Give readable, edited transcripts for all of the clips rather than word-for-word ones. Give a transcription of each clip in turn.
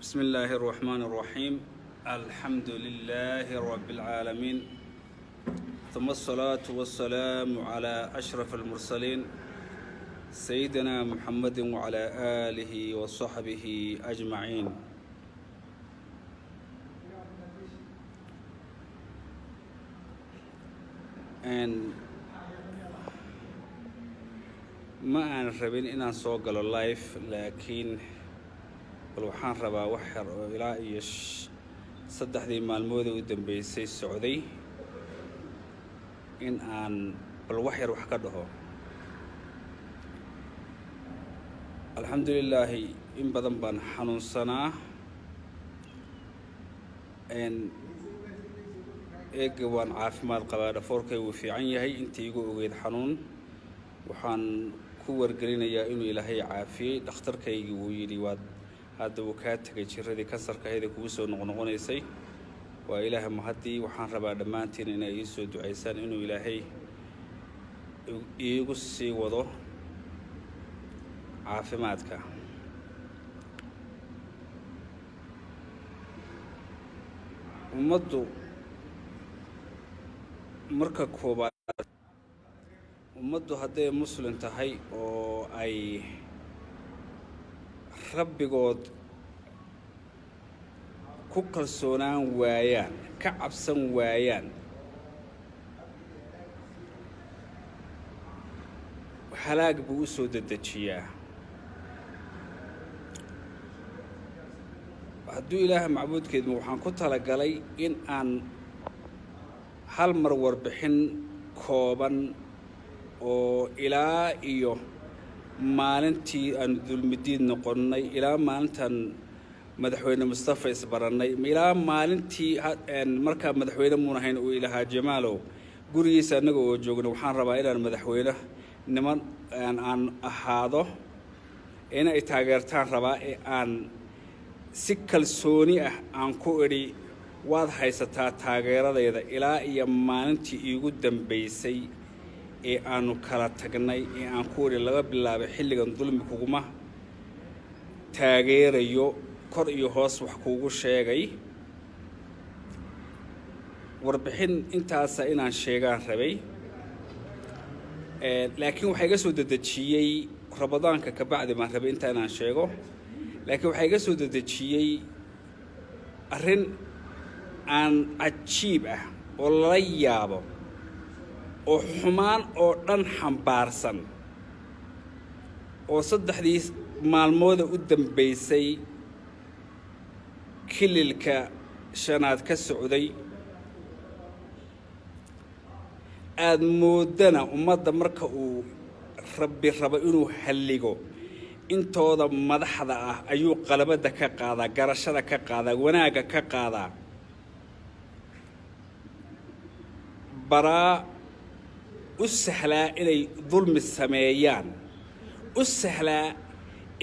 بسم الله الرحمن الرحيم. الحمد لله رب العالمين، ثم الصلاة والسلام على أشرف المرسلين سيدنا محمد وعلى آله وصحبه أجمعين. ما أنا ربين إن أسوق اللايف، لكن waxaan rabaa wax yar oo ilaa iyo saddexdii maalmood u dambeysay socday in aan bal wax yar wax ka dhaho. alxamdulillaah in badan baan xanuunsanaa, eega waan caafimaad qabaa, dhafoorkay wuu fiican yahay. intii igu ogeyd xanuun waxaan ku wargelinayaa inuu ilaahay caafiyey. dhakhtarkaygii wuu yidhi hadda uu kaa tegay jiradii kansarka ahayd ee kugu soo noqnoqonaysay. waa ilaahay mahadii. waxaan rabaa dhammaantiin inay ii soo ducaysaan inuu ilaahay iigu sii wado caafimaadka. ummaddu marka koobaad, ummaddu hadday muslim tahay oo ay rabbigood ku kalsoonaan waayaan, ka cabsan waayaan, halaag buu u soo dedejiyaa. hadduu ilaahay macbuudkeedma waxaan ku talagalay in aan hal mar warbixin kooban oo ilaa iyo maalintii aan dulmidiid noqonnay ilaa maalintan madaxweyne Mustafa isbarannay, ilaa maalintii markaa madaxweyne muunahayn uu ilahaa Jamaalow gurigiisa annaga oo joogno, waxaan rabaa inaan madaxweyne niman aan ahaado, inay taageertaan rabaa ee aan si kalsooni ah aan ku idhi waad haysataa taageeradayda ilaa iyo maalintii iigu dambaysay ee aanu kala tagnay ee aan ku idhi laga bilaabay xilligan dulmi kuguma taageerayo, kor iyo hoos wax kuugu sheegay. warbixin intaasa inaan sheegaan rabay, laakiin waxaa iga soo dedejiyey Ramadaanka ka bacdi baan rabay inta inaan sheego. laakiin waxaa iga soo dedejiyey arrin aan cajiib ah oo lala yaabo oo xumaan oo dhan xambaarsan oo saddexdii maalmooda u dambaysay kililka shanaad ka socday. aad moodana ummadda marka uu rabbi rabo inuu halligo intooda madaxda ah ayuu qalabada ka qaadaa, garashada ka qaadaa, wanaagga ka qaadaa. baraa u sahlaa inay dulmi sameeyaan, u sahlaa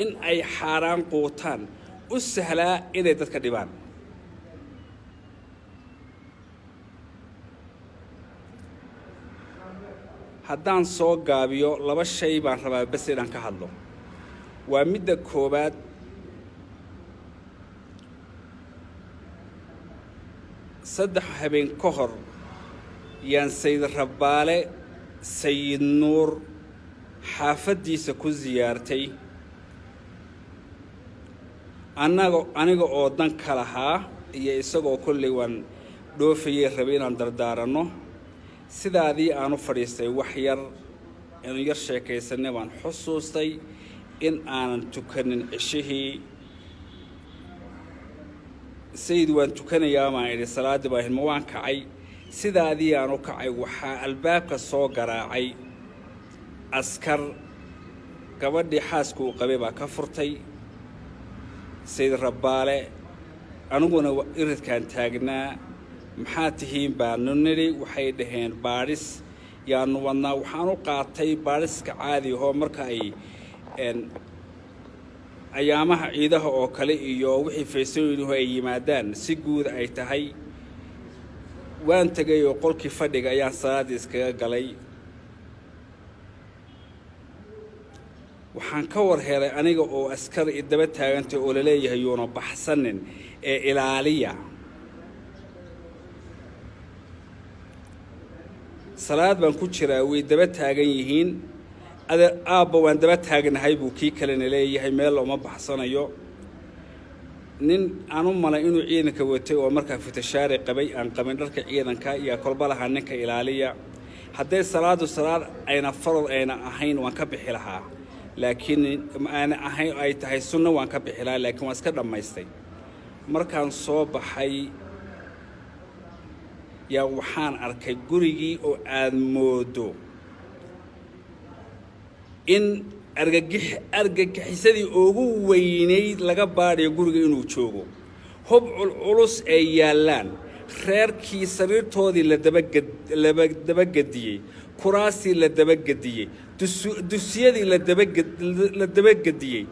in ay xaaraan quutaan, u sahlaa inay dadka dhibaan. haddaan soo gaabiyo laba shay baan rabaa bas inaan ka hadlo. waa midda koobaad, saddex habeen ka hor yaan Sayid Rabbaale Sayid Nuur xaafaddiisa ku ziyaartay, aniga oo dan ka lahaa iyo isagoo kolley waan dhoofayay rabay inaan dardaaranno. sidaadii aan u fadhiistay wax yar inuu yar sheekaysanay baan xusuustay in aanan tukanin cishihii. sayid waan tukanayaa baan idhi, salaaddii baan hilma waan kacay. sidaadii aan u kacay waxaa albaabka soo garaacay askar. gabadhii xaaska uu qabay baa ka furtay. Sayid Rabbaale aniguna iridkaan taagnaa. maxaa tihiin baanu nidhi. waxay dhaheen baadhis yaanu wadnaa. waxaan u qaatay baadhiska caadi ahoo marka ay ayaamaha ciidaha oo kale iyo wixii faysooyinuhu ay yimaadaan si guud ay tahay. waan tegay oo qolkii fadhiga ayaan salaadii iskaga galay. waxaan ka war helay aniga oo askar idaba taagantay oo la leeyahay yoona baxsanin ee ilaaliya salaad baan ku jiraa way daba taagan yihiin aabba waan daba taagnahay buu kii kalena leeyahay meel looma baxsanayo nin aanu malay inuu ciidanka watay oo markaa fitashaari qabay aan qabin dharka ciidanka iyo kolba lahaa ninka ilaaliya hadday salaad ayna farad ayna ahayn waan ka bixi lahaa laakiin aana ahayn ay tahay sunna waan ka bixi lahaa laakiin waan iska dhammaystay markaan soo baxay yaa waxaan arkay gurigii oo aad moodo in argagixisadii ugu weynayd laga baadhayo guriga inuu joogo hub culus ay yaalaan reerkii sariirtoodii la dabagadiyey kuraasii la dabagadiyey dusyadii la dabagadiyey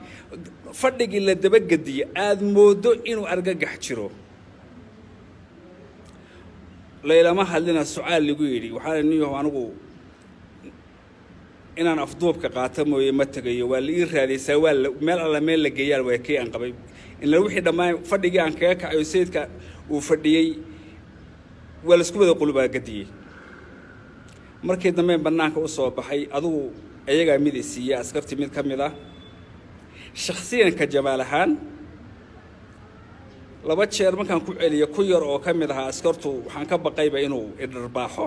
fadhigii la dabagadiyey aad moodo inuu argagax jiro laylama hadlina su'aal lagu yiri waxaan niyahay anigu inaan afduubka qaato mooyee ma tagayo waa la ii raadaysaa waa meel alla meel la geeyay waa kii aan qabay in la wixii dhamaan fadhigii aan kaga kacayo sayidka uu fadhiyay wala isku wada qulubaa gadiyay markii dambe banaanka u soo baxay adigu ayaga mid isiiya askarti mid kamid ah shakhsiyan ka Jamaal ahaan laba jeer markaan ku celiyo ku yar oo kamid ah askartu waxaan ka baqayba inuu idarbaaxo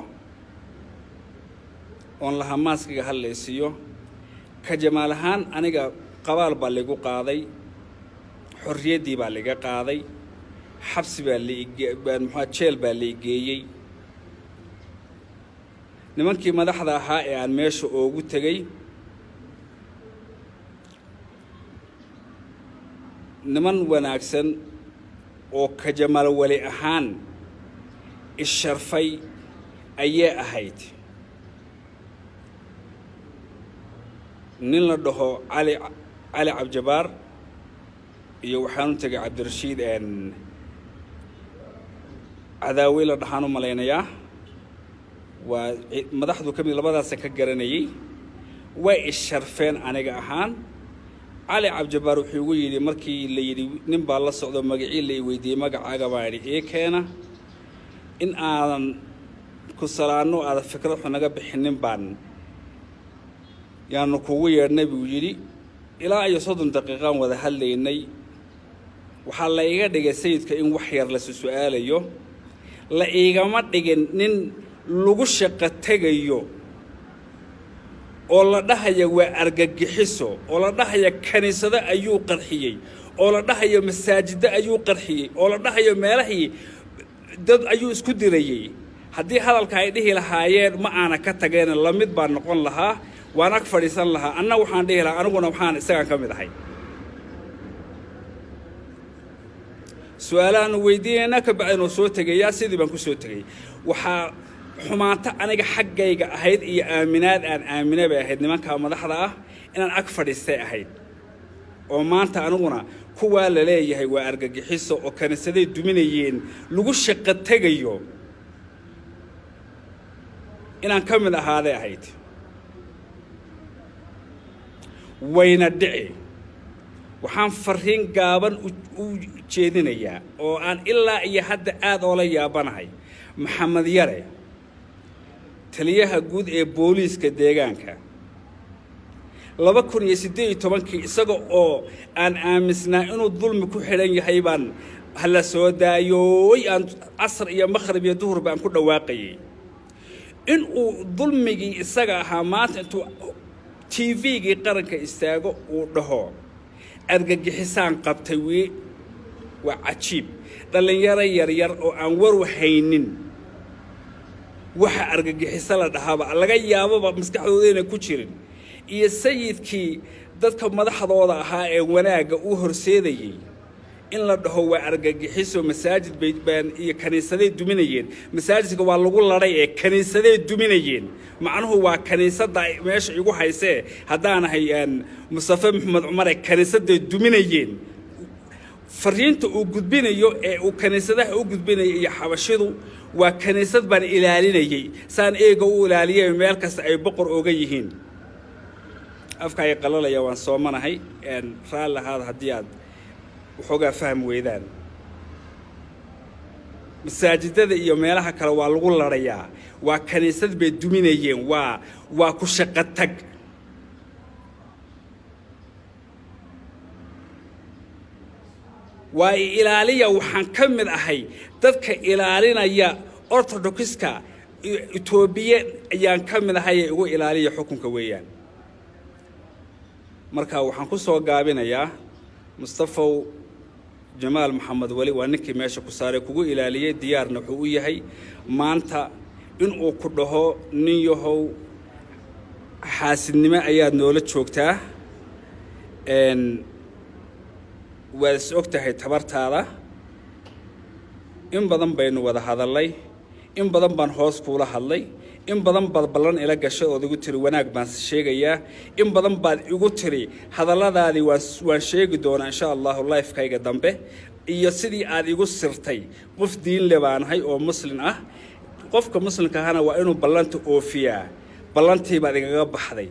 on la hamaaskiga haleysiyo ka Jamaal ahaan aniga qabaal baa lagu qaaday xorriyadii baa laga qaaday xabsi baa la jeel baa la geeyay nimankii madaxda ahaa ee aan meesha ugu tagay niman wanaagsan oo ka Jamaal wali ahaan isharfay ayay ahayd nin la dhaho cali cabjabaar iyo waxaan u tagay cabdirashiid cadaawi la dhaxaan u malaynayaa waa madaxdu kamid labadaas ka garanayay way isharfeen aniga ahaan cali cabjabaar wuxuu ugu yiri markii la yiri nin baa la socdo magacii la weydiiyay magacaaga baa ee keena in aan ku salaano aad fikrad naga bixinin baan yaanu kugu yeernay buu yiri ilaa ay 30 daqiiqo wada hadlaynay waxa la iga dhigay sayidka in wax yar la su'aalayo la igama dhigin nin lagu shaqo tagayo oo la dhahayo waa argagixiso oo la dhahayo kaniisada ayuu qarxiyay oo la dhahayo masaajida ayuu qarxiyay oo la dhahayo meelahii dad ayuu isku dirayay haddii hadalka ay dhihi lahaayeen ma aana ka tageen la mid baan noqon lahaa waan ag fadhiisan lahaa anna waxaan dhihi lahaa aniguna waxaan isaga ka mid ahay su'aalaan weydiinayna ka bacdina soo tagayaa sidii baan ku soo tagay waxa xumaanta aniga xaggayga ahayd iyo aaminaad aan aaminay bay ahayd nimanka madaxda ah inaan ag fadhiistay ahayd oo maanta aniguna kuwa la leeyahay waa argagixiso oo kaniisaday duminayeen lagu shaqo tagayo inaan ka mid ahaaday ahayd wayna dhici waxaan fariin gaaban u jeedinayaa oo aan ilaa iyo hadda aad oo la yaabanahay maxamed yare taliyaha guud ee booliiska deegaanka 2018 isaga oo aan aamisnaa inuu dulmi ku xidhan yahay baan hala soo daayooy aan asr iyo maghrib iyo duhur baan ku dhawaaqayay in uu dulmigii isaga ahaa maanta intuu TV-gii qaranka istaago uu dhaho argagixisaan qabtay waa cajiib dhalinyaro yar oo aan war haynin waxa argagixisa la dhahaaba laga yaabo maskaxdooda inay ku jirin iyo sayidkii dadka madaxdooda ahaa ee wanaaga uu horseedayay in la dhaho waa argagixiso masaajid baan iyo kaniisaday duminayeen masaajidka waa lagu laray ee kaniisaday duminayeen macnuhu waa kaniisada meesha igu haysee hadaan hayaan Mustafa Maxamed Umar ee kaniisaday duminayeen fariinta uu gudbinayo ee uu kaniisadaha u gudbinayo iyo xabashidu waa kaniisad baan ilaalinayay saan eego u ilaaliyay meel kasta ay boqor ooga yihiin afkay qalalaya waan soomanahay raal lahaad haddii aad waxoogaa faham weydaan masaajidada iyo meelaha kale waa lagu larayaa waa kaniisad bay duminayeen waa ku shaqo tag waa ilaaliya waxaan ka mid ahay dadka ilaalinaya orthodoxiska Itoobiya ayaan ka mid ahay ugu ilaaliya xukunka weeyaan marka waxaan ku soo gaabinayaa Mustafa Jamaal Maxamed Wali waa ninkii meesha ku saaray kugu ilaaliyay diyaarna wuxuu u yahay maanta in uu ku dhaho nin yahow xaasidnimo ayaad noola joogtaa waad ogtahay tabartaada in badan baynu wada hadalay in badan baan hoos kuula hadlay in badan baad ballan ila gashay oo igu tiri wanaag baan sheegayaa in badan baad igu tiri hadalladaadi waan sheegi doonaa insha Allah live-kayga dambe iyo sidii aad igu sirtay qof diin leeyahay oo muslim ah qofka muslimka ahana waa inuu ballanta oofiyaa ballantii baad igaga baxday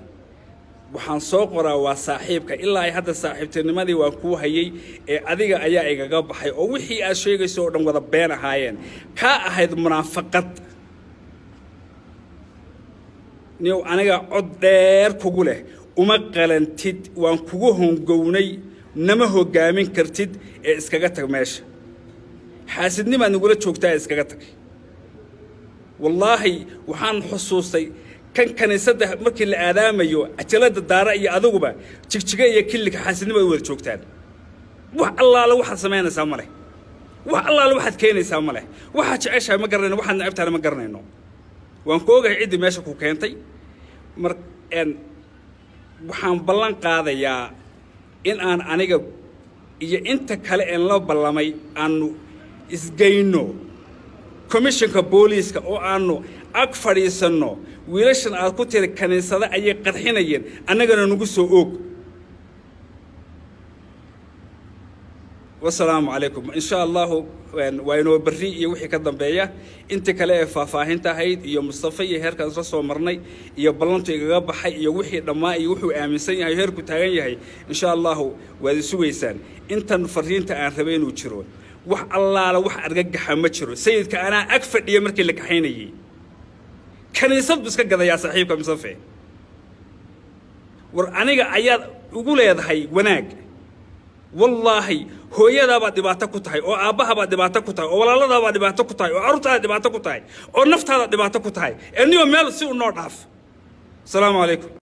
waxaan soo qoraa waa saaxiibka ilaa ay hadda saaxiibtinimadii waan ku hayay ee adiga ayaa igaga baxay oo wixii aad sheegayso oo dhan wada been ahaayeen ka ahayd munaafaqad niyow aniga cod dheer kugu leh uma qalantid waan kugu hongownay nama hogaamin kartid ee iskaga tag meesha xaasidnimo nagula joogtaa iskaga tag wallaahi waxaan xusuustay kan kaniisada markii la aadaamayo ajalada daara iyo aduguba jigjiga iyo killiga xaasidnimo wada joogtaan wax allaala waxa sameynaysaa male wax allaala waxaad keenaysaa male waxa jeceshahay ma garanayno waxaad naabtaan ma garanayno waan ku ogahay cid meesha ku keentay waxaan ballan qaadayaa in aan aniga iyo inta kale ee la ballamay aanu isgeyno commissionka booliiska oo aanu ag fadhiisano wiilashan aad ku tiri kaniisada ayay qarxinayeen annagana nagu soo oog والسلام عليكم إن شاء الله وينو بري يوحي كذا بيا أنت كلا فافاهنت هيد يا مصطفى هيركان رسول مرني يا بلنت يجاب حي يوحي لما يوحي أمسين هيركو تاني هي إن شاء الله وهذا سويسان أنت نفرين تعرفين وتشرون وح الله على وح أرجع حمد شرو سيد كأنا أكفر يمرك لك حيني كان يصب بس كذا يا صاحبك مصطفى وأنا عياد يقول يا هاي وناق والله هو يدا بعد دبعتك كتاي أو أباها بعد دبعتك كتاي أو ولا لا بعد دبعتك كتاي أو أرتها دبعتك كتاي أو نفتها دبعتك كتاي إني يوم يلا سوي نور عف السلام عليكم.